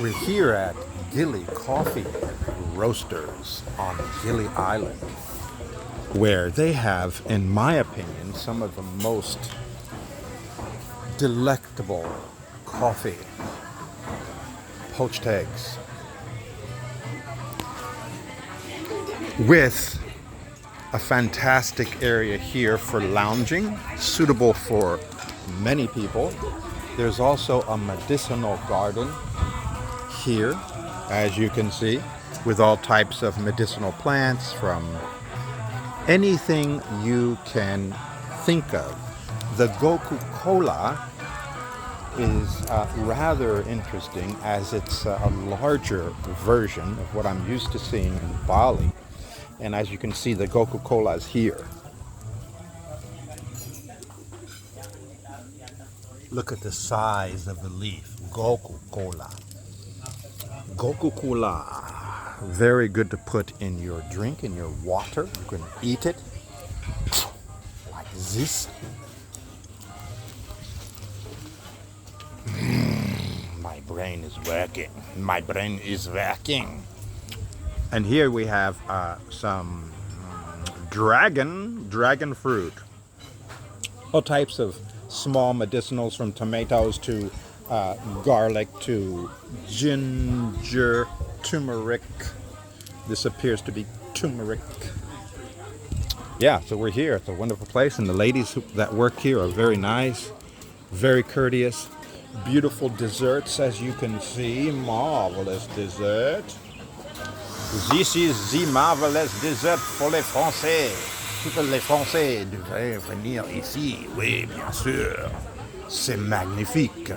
We're here at Gili Coffee Roasters on Gili Island, where they have, in my opinion, some of the most delectable coffee, poached eggs, with a fantastic area here for lounging, suitable for many people. There's also a medicinal garden here, as you can see, with all types of medicinal plants from anything you can think of. The Goku Cola is rather interesting, as it's a larger version of what I'm used to seeing in Bali. And as you can see, the Goku Cola is here. Look at the size of the leaf. Goku Cola. Goku Cola. Very good to put in your drink, in your water. You can eat it like this. My brain is working. My brain is working. And here we have some dragon fruit. All types of small medicinals, from tomatoes to garlic to ginger, turmeric. This appears to be turmeric. Yeah, so we're here. It's a wonderful place, and the ladies that work here are very nice, very courteous. Beautiful desserts, as you can see. Marvelous dessert. This is the marvelous dessert for les Français. Tous les Français devraient venir ici. Oui, bien sûr. C'est magnifique.